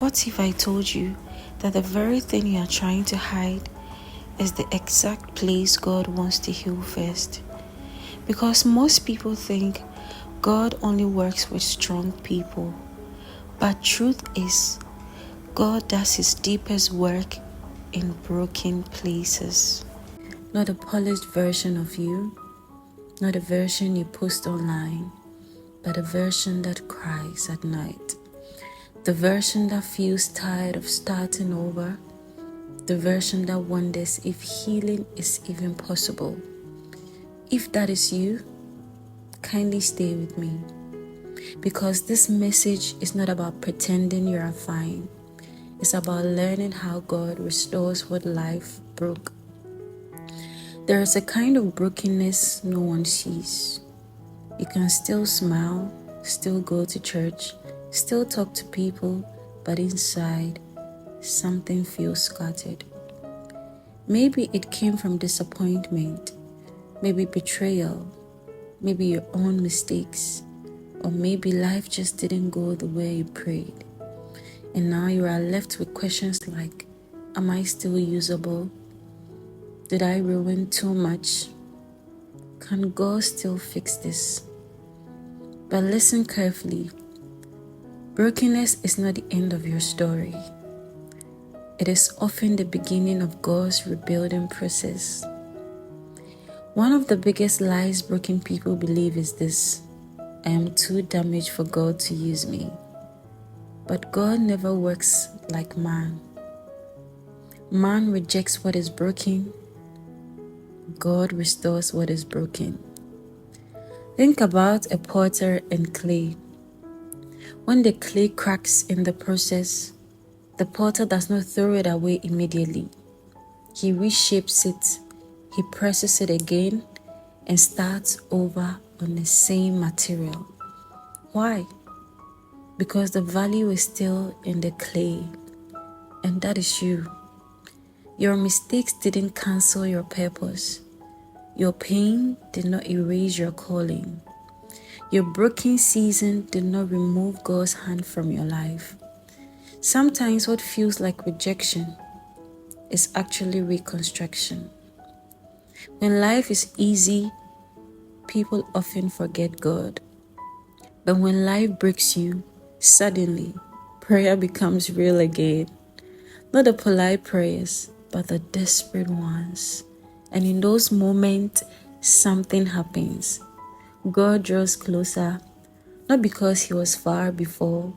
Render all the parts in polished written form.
What if I told you that the very thing you are trying to hide is the exact place God wants to heal first? Because most people think God only works with strong people. But truth is, God does his deepest work in broken places. Not a polished version of you, not a version you post online, but a version that cries at night. The version that feels tired of starting over. The version that wonders if healing is even possible. If that is you, kindly stay with me. Because this message is not about pretending you are fine. It's about learning how God restores what life broke. There is a kind of brokenness no one sees. You can still smile, still go to church, still talk to people, but inside, something feels scattered. Maybe it came from disappointment, maybe betrayal, maybe your own mistakes, or maybe life just didn't go the way you prayed. And now you are left with questions like, am I still usable? Did I ruin too much? Can God still fix this? But listen carefully. Brokenness is not the end of your story. It is often the beginning of God's rebuilding process. One of the biggest lies broken people believe is this: I am too damaged for God to use me. But God never works like man. Man rejects what is broken. God restores what is broken. Think about a potter and clay. When the clay cracks in the process, the potter does not throw it away immediately. He reshapes it, he presses it again, and starts over on the same material. Why? Because the value is still in the clay, and that is you. Your mistakes didn't cancel your purpose. Your pain did not erase your calling. Your broken season did not remove God's hand from your life. Sometimes what feels like rejection is actually reconstruction. When life is easy, people often forget God. But when life breaks you, suddenly prayer becomes real again. Not the polite prayers, but the desperate ones. And in those moments, something happens. God draws closer, not because he was far before,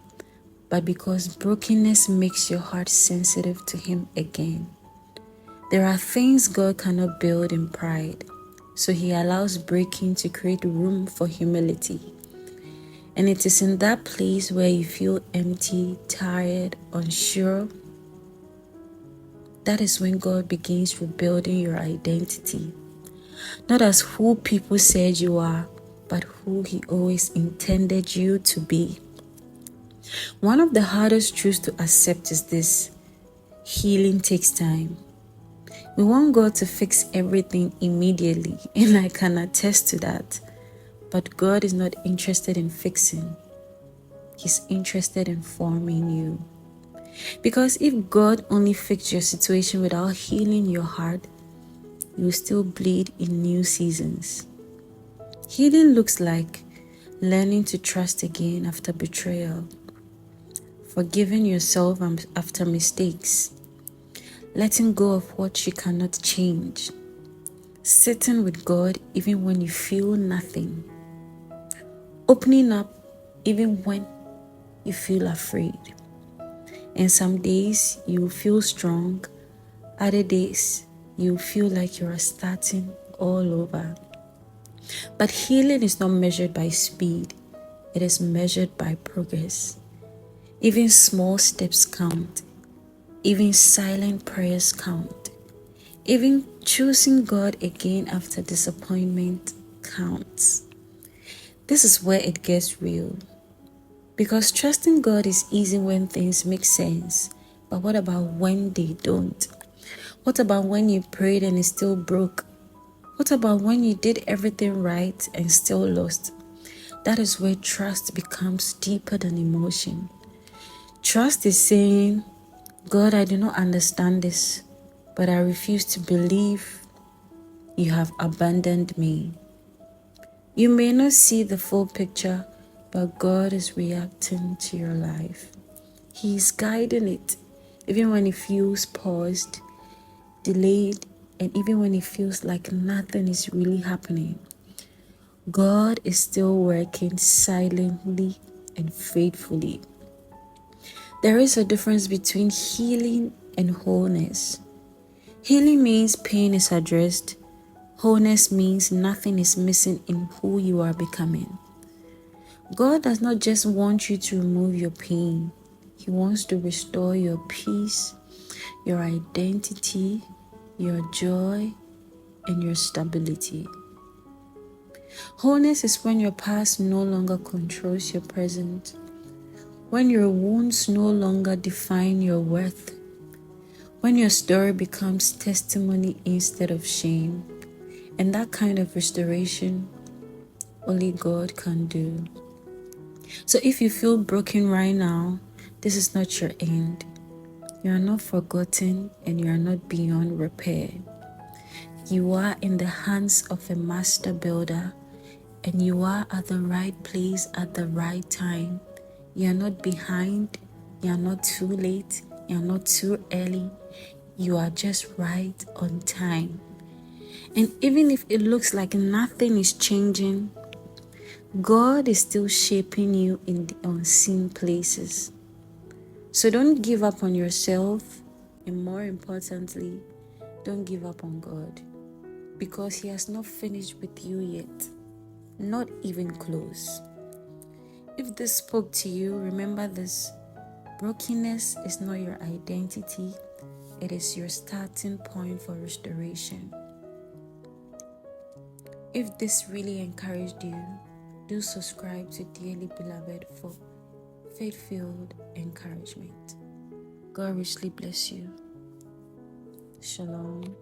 but because brokenness makes your heart sensitive to him again. There are things God cannot build in pride, so he allows breaking to create room for humility. And it is in that place where you feel empty, tired, unsure, that is when God begins rebuilding your identity. Not as who people said you are, but who he always intended you to be. One of the hardest truths to accept is this: healing takes time. We want God to fix everything immediately, and I can attest to that. But God is not interested in fixing. He's interested in forming you. Because if God only fixed your situation without healing your heart, you will still bleed in new seasons. Healing looks like learning to trust again after betrayal, forgiving yourself after mistakes, letting go of what you cannot change, sitting with God even when you feel nothing, opening up even when you feel afraid. And some days you will feel strong, other days you will feel like you are starting all over. But healing is not measured by speed, it is measured by progress. Even small steps count. Even silent prayers count. Even choosing God again after disappointment counts. This is where it gets real. Because trusting God is easy when things make sense. But what about when they don't? What about when you prayed and it still broke? What about when you did everything right and still lost? That is where trust becomes deeper than emotion. Trust is saying, God, I do not understand this, but I refuse to believe you have abandoned me. You may not see the full picture, but God is reacting to your life. He is guiding it, even when it feels paused, delayed, and even when it feels like nothing is really happening. God is still working silently and faithfully. There is a difference between healing and wholeness. Healing means pain is addressed. Wholeness means nothing is missing in who you are becoming. God does not just want you to remove your pain. He wants to restore your peace, your identity, your joy, and your stability. Wholeness is when your past no longer controls your present, when your wounds no longer define your worth, when your story becomes testimony instead of shame. And that kind of restoration only God can do. So if you feel broken right now, this is not your end. You are not forgotten and you are not beyond repair. You are in the hands of a master builder and you are at the right place at the right time. You are not behind. You are not too late. You are not too early. You are just right on time. And even if it looks like nothing is changing, God is still shaping you in the unseen places. So don't give up on yourself, and more importantly, don't give up on God, because He has not finished with you yet, not even close. If this spoke to you, remember this: brokenness is not your identity, it is your starting point for restoration. If this really encouraged you, do subscribe to Dearly Beloved for faith-filled encouragement. God richly bless you. Shalom.